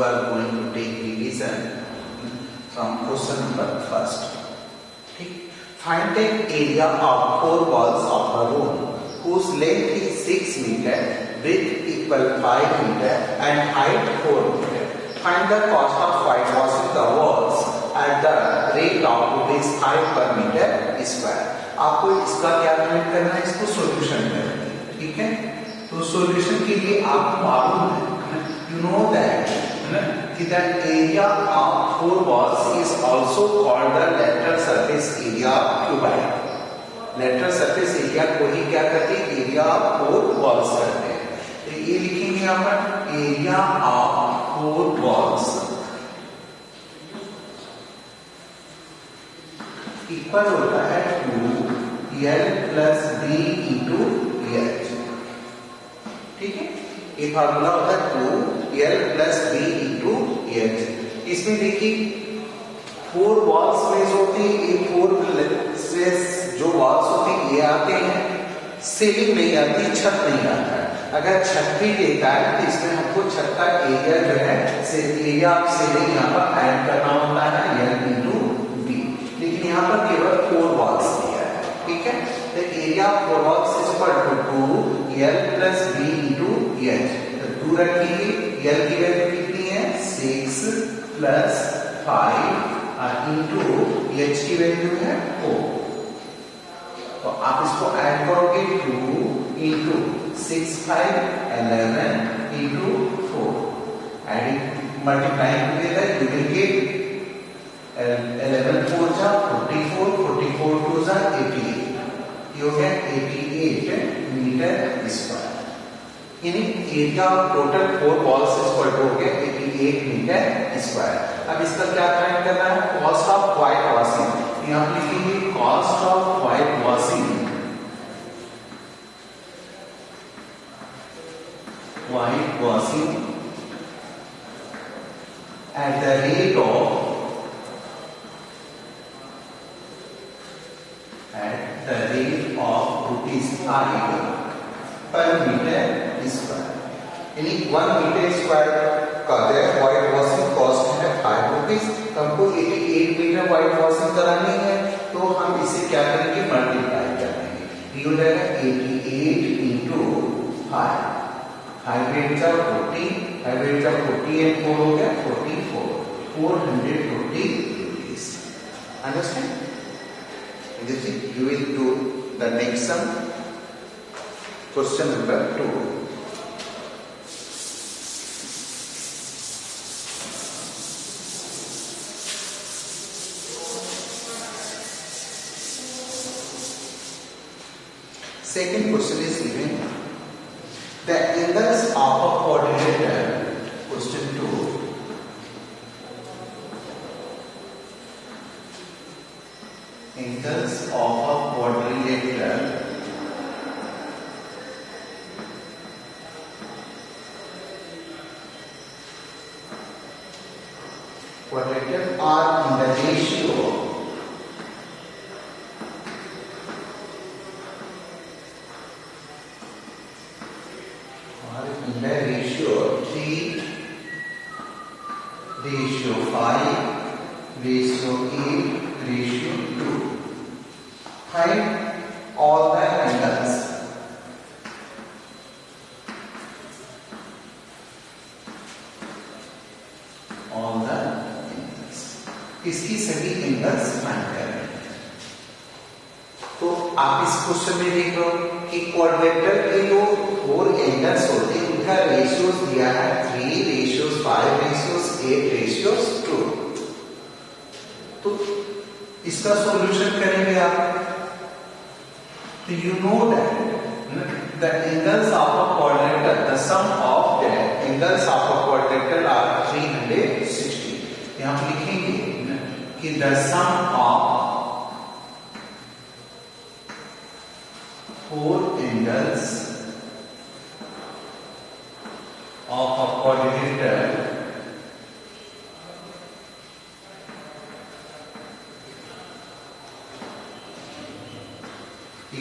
are going to take revision from question number first. ठीक, find an area of 4 walls of a room whose length is 6 meter, width equal 5 meter, and height 4 meter. Find the cost of whitewashing the walls at the rate of ₹5 per meter square. आपको इसका क्या करना है, इसको solution करना है. ठीक है, तो सॉल्यूशन के लिए आपको मालूम है, you know that कि the area of 4 walls is also called the lateral surface area of cuboid. lateral surface area को ही क्या कहते हैं, area of 4 walls कहते हैं. तो ये लिखेंगे यहाँ पर area of 4 walls इक्वल होता है 2l plus b into h. ठीक है, ये फार्मूला होता है 2l plus b into h. इसमें देखिए 4 वॉल्स में होती है, ये 4 से जो वॉल्स होती है ये आते हैं, सीलिंग नहीं आती, छत नहीं आता है. अगर छत भी देता है तो इसमें हमको छत का एरिया जो है एरिया ऑफ सीलिंग यहाँ पर ऐड करना होता है l into b. लेकिन यहाँ पर केवल 4 वॉल्स दिया है. ठीक है, तो area of 4 walls is equal to 2l plus b into h. तो 2 रखेंगे, l की वैल्यू कितनी है 6 plus 5 into h की वैल्यू है 4. तो आप इसको ऐड करोगे 2 into 6 5 11 into 4. adding multiplying together you will get 11 4 जा 44 44 2 जा 88. ये हो गया 88 मीटर स्क्वायर. यानी area of total 4 walls equal to हो गया 88 मीटर स्क्वायर. अब इसका क्या फाइंड करना है, कॉस्ट ऑफ व्हाइट वॉशिंग. यहाँ पे लिखेंगे cost of white washing at the rate of ₹5 per meter square. यानी 1 मीटर स्क्वायर का व्हाइट वॉशिंग कॉस्ट है ₹5. हमको 88 मीटर व्हाइट वॉशिंग करानी है, तो हम इसे क्या करेंगे, मल्टीप्लाई कर देंगे. ये हो जाएगा 88 into 5. 5 8 जा 40, 5 8 जा 40 and 4 हो गया 44. 440 rupees. Understand? You will do the next sum. Question number 2. Second question is given. The angles of a quadrilateral. Question 2. Angles of a quadrilateral are in the ratio ratio 5 ratio 8 ratio 2. Find all the angles. इसकी सभी angles find करें. तो आप इस question में देख लो कि quadrilateral के जो 4 एंगल्स होते हैं उनका रेशियोज दिया है 3 रेशियोज 5 रेशियोज 8 रेशियोज 2. तो इसका सॉल्यूशन करेंगे आप. तो you know that the angles of a quadrilateral, the sum of the angles of a quadrilateral are 360. यहां पर लिखेंगे कि the sum of 4 angles of a quadrilateral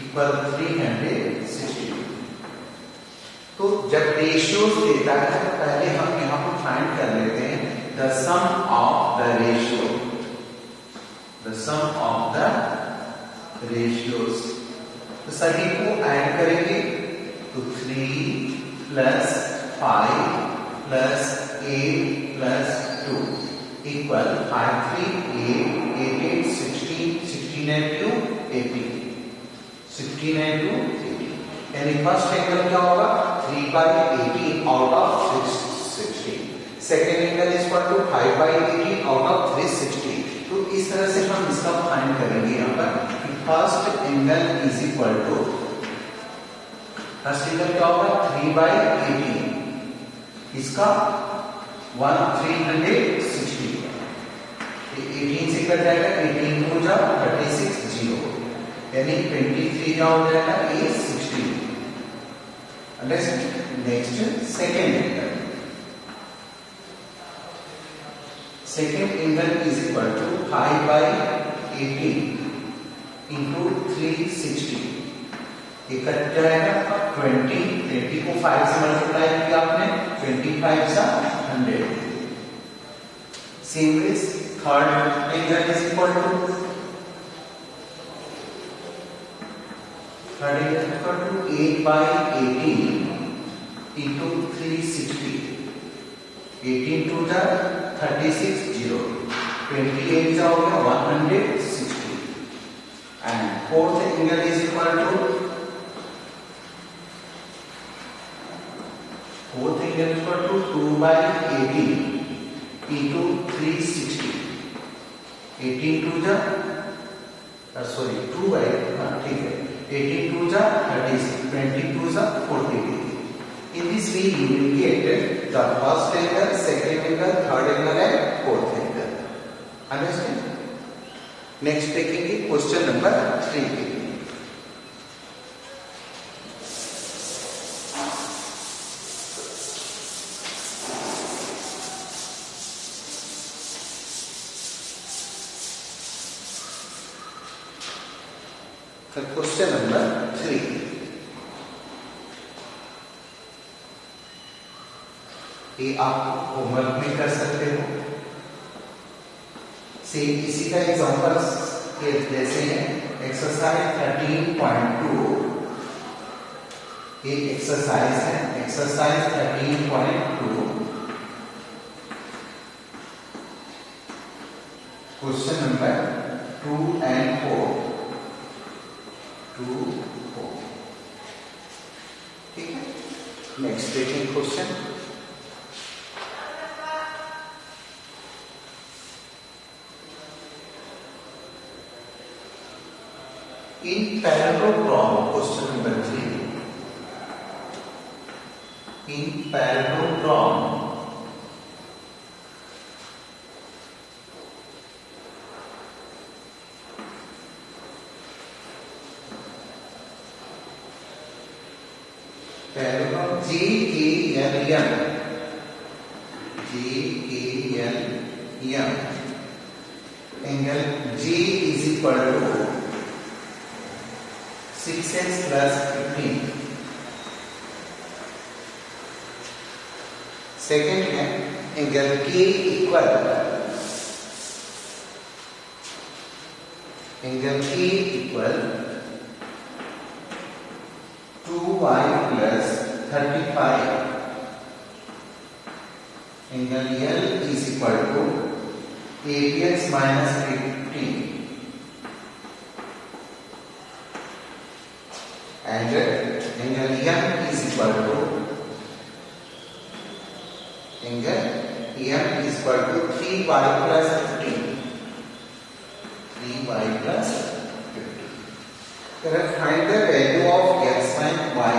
equal 360. तो जब रेशियोज देता है तो पहले हम यहाँ पर फाइंड कर लेते हैं the sum of the ratio, the sum of the ratios. तो सभी को ऐड करेंगे तो 3 plus 5 plus 8 plus 2 equal 5 3 8 8 8 16 16 and 2 18 16 and 2 18 यानी फर्स्ट एंगल क्या होगा 3 by 18 out of 616. Second angle is equal to 5 by 18 out of 360. तो इस तरह से हम इसका फाइंड करेंगे यहाँ पर कि first angle is equal to first angle क्या होगा 3 by 18 इसका 360 18 से कट जाएगा 18 हो जाए 36 0 यानी 23 क्या हो जाएगा ये 16. Next second angle second angle is equal to 5 by 18 into 360 ये कट जाएगा 20 को 5 से मल्टीप्लाई किया आपने 25 सा 100. Same ways third angle is equal to third angle is equal to 8 by 18 into 360 18 two जा 36 0 28 जा हो गया 160 and fourth angle is equal to fourth angle is equal to 2 by 18 into 360 18 two जा सॉरी 2 by ठीक है 18 two जा 36 22 जा 40. In this way you will get the first angle, second angle, third angle and fourth angle. Understand? Next देखेंगे question number 3. Question number 3. ये आप homework में कर सकते हो. सेम इसी का एग्जांपल के जैसे है एक्सरसाइज 13.2. ये एक्सरसाइज है एक्सरसाइज 13.2 क्वेश्चन नंबर 2 and 4. 2 4 ठीक है. नेक्स्ट देखिए question. In parallelogram, question number 3. In parallelogram, parallelogram JKLM, angle J is equal to 6x plus 15. Second angle K equal 2y plus 35. Angle L is equal to 8x minus 15. And angle M is equal to 3y plus 15. 3y plus 15. Find the value of x and y.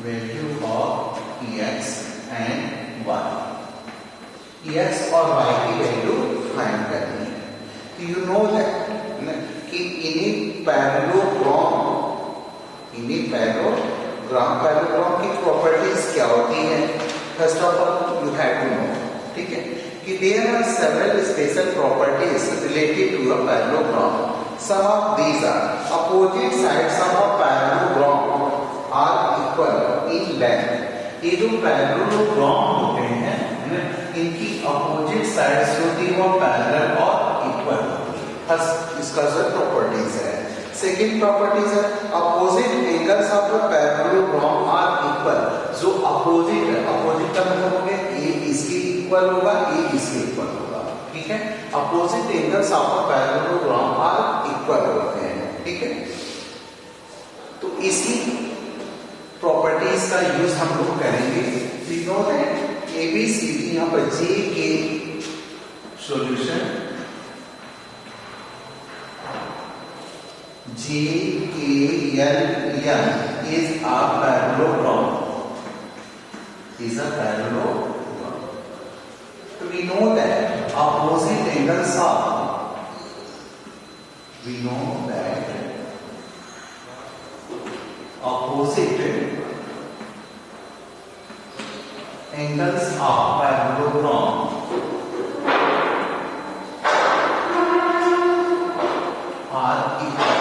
Value of x and y. x और y की value find करनी है. You know that कि इन parallelogram की properties क्या होती हैं. First of all you have to know ठीक है कि there are several special properties related to a parallelogram. Some of these are opposite sides of a parallelogram are equal in length. ये जो parallelogram होते हैं इनकी अपोजिट साइड्स जो होती है वो पैरेलल और इक्वल होती है। फर्स्ट इसका जो प्रॉपर्टीज है। सेकंड प्रॉपर्टीज है opposite angles of the parallelogram are equal. जो अपोजिट है, अपोजिट का मतलब हो गया ए इसके इक्वल होगा, ए इसके इक्वल होगा, ठीक है। Opposite angles of the parallelogram are equal होते हैं, ठीक है। तो इसी प्रॉपर्टीज का यूज हम लोग करेंगे। वी नो दैट एबीसीडी यहां पर जे के solution J K L N is a parallelogram, is a parallelogram. तो we know that opposite angles are, we know that opposite angles of parallelogram are equal।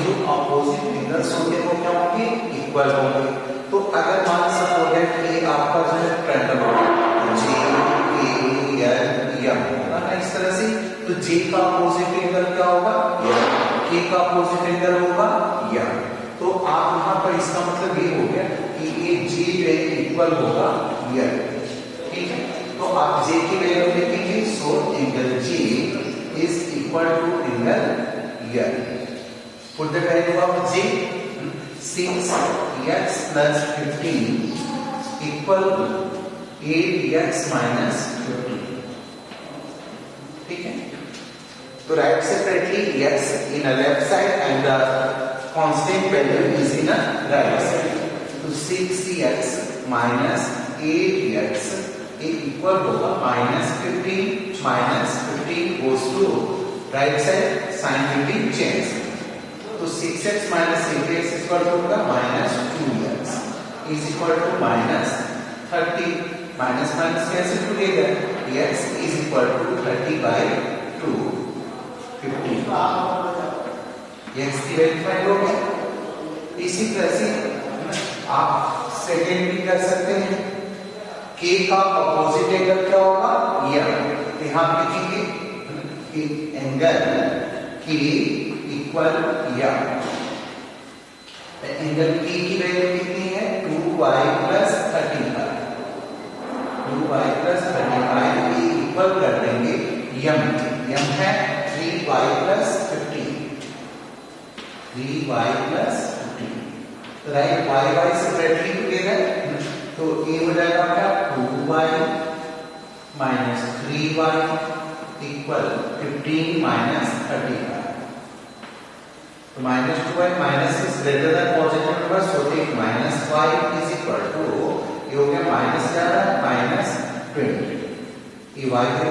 जो opposite angles होंगे वो क्या होंगे, equal होंगे। तो अगर मान सपोज दैट ये आपका जो है ट्रायंगल होगा जे के एल एम होगा ना इस तरह से, तो जे का अपोजिट एंगल क्या होगा, एम, के का अपोजिट एंगल होगा एम। तो आप यहाँ पर इसका मतलब ये हो गया कि ये जे जो है इक्वल होगा एम, ठीक है। तो आप जे की वैल्यू लिखेंगे, so angle J is equal to angle M. Put the value of J 6x plus 15 equal 8x minus 15, ठीक है। तो right separately x in a left side and the constant value is in a right side। तो 6x minus 8x equal होगा minus 15 goes to right side, sign will be changed। तो 6x minus 8x equal to होगा minus 2x is equal to minus 30। Minus minus कैसे together, x is equal to 30 by 2, 50। x की value find हो गई। इसी तरह से आप सेकेंड भी कर सकते हैं। k का अपोजिट एंगल क्या होगा, यह यहां लिखेंगे कि एंगल k इक्वल यह एंगल k की वैल्यू कितनी है, 2y plus 35। 2y plus 35 equal कर देंगे यम है 3y plus 15। 3y plus 15 तो राइट y सेपरेटली टुगेदर, तो ये हो जाएगा क्या 2y minus 3y equal 15 minus 35। तो minus 2y minus is greater than positive number, so take minus y is equal to ये हो गया माइनस क्या है minus 20। ये y को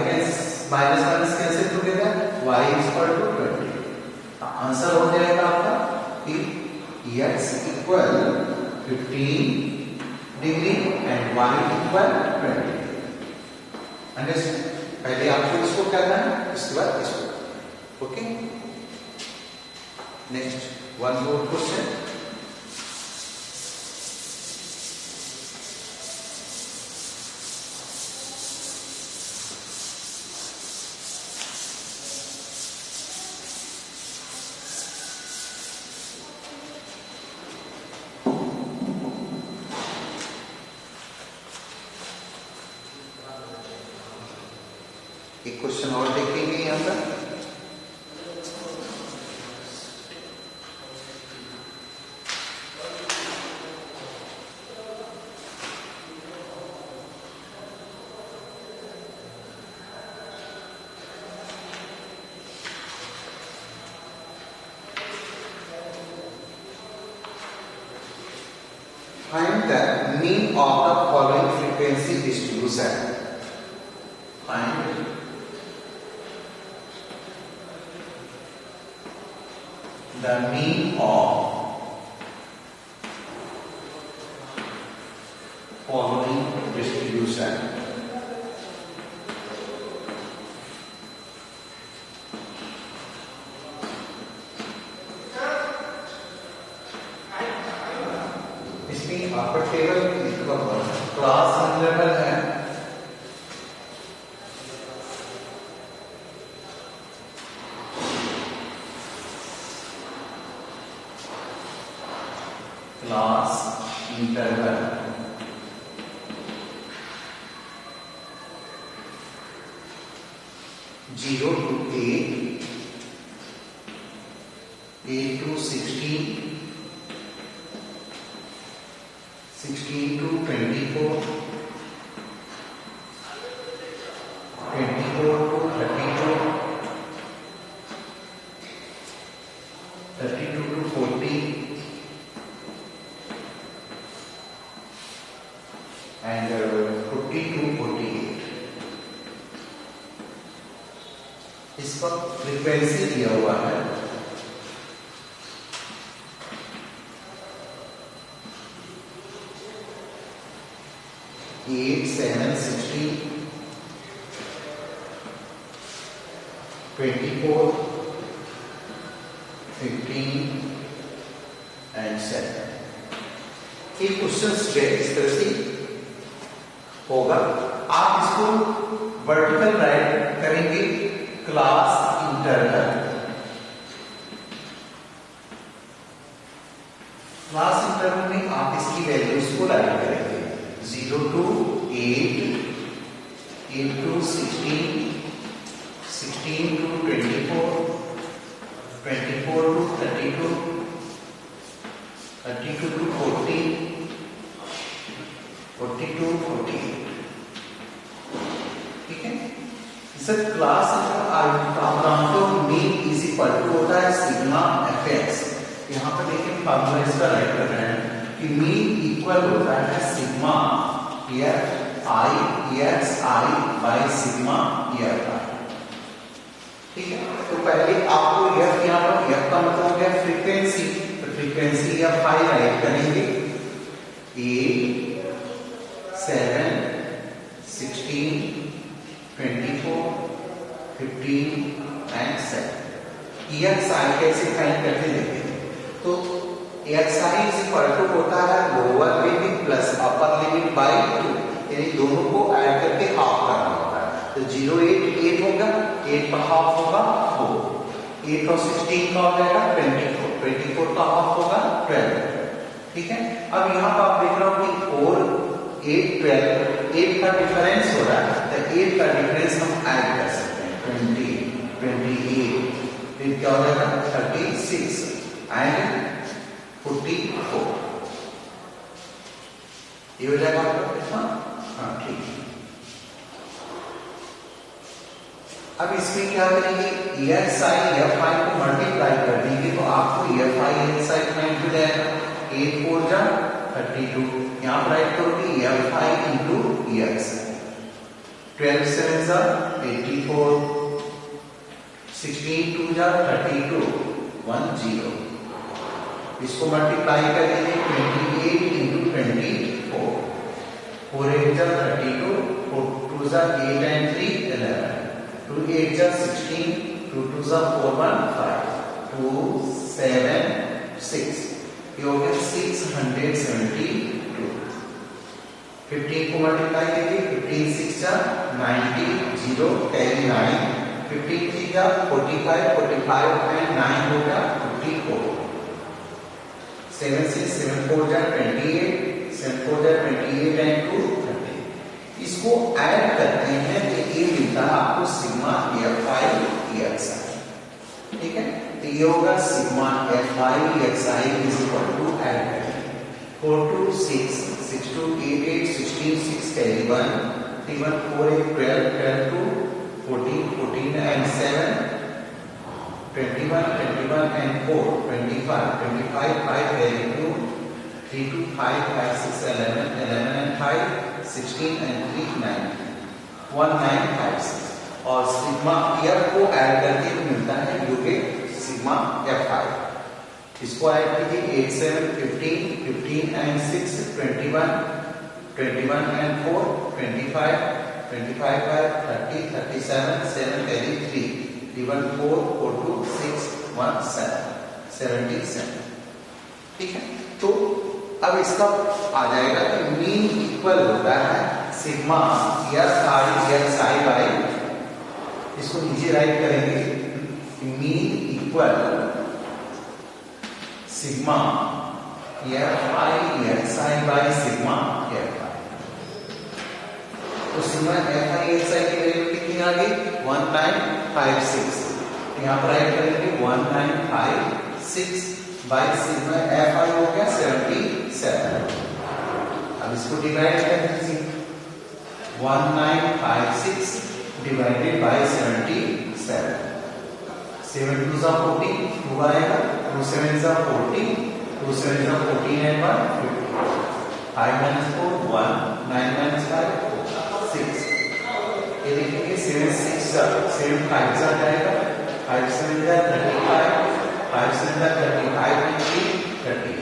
minus minus cancel together, y is equal to 20। Answer हो जाएगा आपका कि x equal 15 degree and y equal 20। Understand? पहले आपको इसको करना है, इसके बाद इसको। Okay, next one more question. एक क्वेश्चन और देखेंगे यहां पर। Find the mean of the following frequency distribution. Find the mean of following distribution. इसमें आपका टेबल क्लास लेवल है, class interval zero to 8, 8 to 16, 16 to 24, 24 to 32, 32 to 40, and 40 to 48. इसका frequency दिया हुआ है, एट, 7, 16, 24, 15 एंड 7. ये क्वेश्चन इस तरह से होगा. आप इसको वर्टिकल राइट करेंगे क्लास इंटरवल. क्लास इंटरवल में आप इसकी वैल्यूज को राइट करेंगे 0 to 8, 8 to 16, 16 to 24, 24 to 32, 32 to 40, 40 to 48. ठीक है. Sir class mean is equal to होता है सिग्मा एफ एक्स. यहाँ पर देखिए फार्मूला इसका राइट कर रहे हैं कि मीन इक्वल होता है sigma F I x I by sigma F I. ठीक है. तो पहले आपको एफ, यहाँ पर एफ का मतलब हो गया फ्रीक्वेंसी, तो फ्रीक्वेंसी एफ आई राइट करेंगे 8, 7, 16, 24, 15 एंड 7. EXI कैसे फाइंड करते देखिए. तो EXI इज इक्वल टू होता है lower limit plus upper limit by 2, यानी दोनों को ऐड करके हाफ करना होता है. तो 0, 8, 8 होगा, 8 का हाफ होगा 4, 8 और 16 का हो जाएगा 24, 24 का हाफ होगा 12. ठीक है. अब यहाँ पर आप देख रहे हो कि 4, 8, 12, 8 का डिफरेंस हो रहा है, तो 8 का डिफरेंस हम ऐड कर सकते हैं 20, 28, फिर क्या हो जाएगा 36 एंड 44. ये हो जाएगा आपका कितना. हाँ ठीक है. अब इसमें क्या करेंगे, EXI EFI को मल्टीप्लाई कर देंगे तो आपको EFI EXI फाइंड हो जाएगा. 8 4 जा 32, यहाँ पर राइट करोगे EFI इंटू EXI. 12 7 जा 84, 16 2 जा 32, 10. इसको मल्टीप्लाई कर देंगे 28 इंटू 24, 4 8 जा 32, 4 2 जा 8 and 3 11, 2 8 जा 16, 2 2 जा 4 1 5, 2 7 6. ये हो गया 672. 15 को मल्टीप्लाई करिए, 15 6 जा 90, 0 10 9, 15 3 जा 45, 45 एंड 9 हो गया 54. 7 6 7 4 जा 28, 7 4 जा 28 एंड 2 30. इसको ऐड करते हैं तो ये मिलता है आपको सिग्मा EFI EXI. ठीक है. तो ये होगा sigma FI EXI is equal to add 4 2 6, 6 2 8 8, 16 6 carry 1, 3 1 4 8 12, 12 2 14, 14 and 7, 21 21 and 4 25, 25 5 carry 2, 3 2 5 5 6 11, 11 and 5 16 and 3 9, 1 9 5 6. और सिग्मा F को ऐड करके मिलता है जो कि सिग्मा FI. इसको ऐड कीजिए 8 7 15, 15 and 6 21, 21 and 4 25, 25 5 30, 37 7 carry 3, 3 1 4 4 2 6 1 7, 77. ठीक है. तो अब इसका आ जाएगा कि मीन इक्वल होता है सिग्मा साई बाई, इसको नीचे राइट करेंगे, mean equal sigma psi by sigma तो सिग्मा FI की वैल्यू कितनी आ गई 1956, यहाँ पर राइट करेंगे 1956 बाई सिग्मा FI हो गया 77। अब इसको डिवाइड कर दीजिए 1956 डिवाइडेड बाई 77, 7 2 जा 14 2 आएगा, 2 7 जा 14, 2 7 जा 14 and 1 50, 5 minus 4 1, 9 minus 5 6, ये देखेंगे 7 6 जा 7 5 जा जाएगा, 5 7 जा 35, 5 7 जा 35 and 3 30,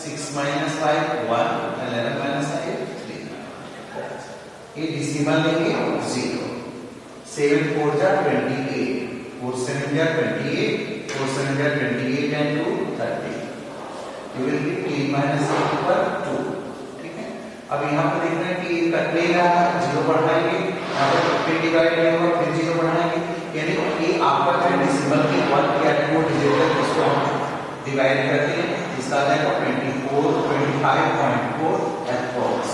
6 minus 5 1, 11 minus 5 3, ये डेसिमल लेंगे 0, 7 4 जा 28, 4 7 जा 28, 4 7 जा 28 and 2 30, you will get 3 minus 8 equal 2। ठीक है, अब यहाँ पर देखना है कि कट ले रहा है, 0 बढ़ाएंगे, यहाँ पर फिर डिवाइड नहीं होगा, फिर 0 बढ़ाएंगे, यानी कि आपका जो डेसिमल की 1 या 2 डिजिट है उसको हम डिवाइड करते हैं, इसका आ जाएगा 25.4 एप्रोक्स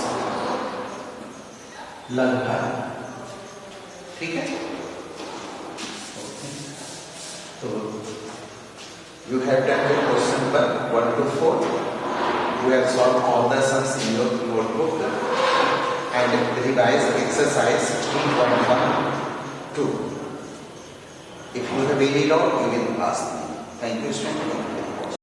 लगभग। ठीक है, तो you have done your question number 1 to 4. You have solved all the sums in your notebook and revised exercise 16.12. If you have any doubt, you will ask me. Thank you, student.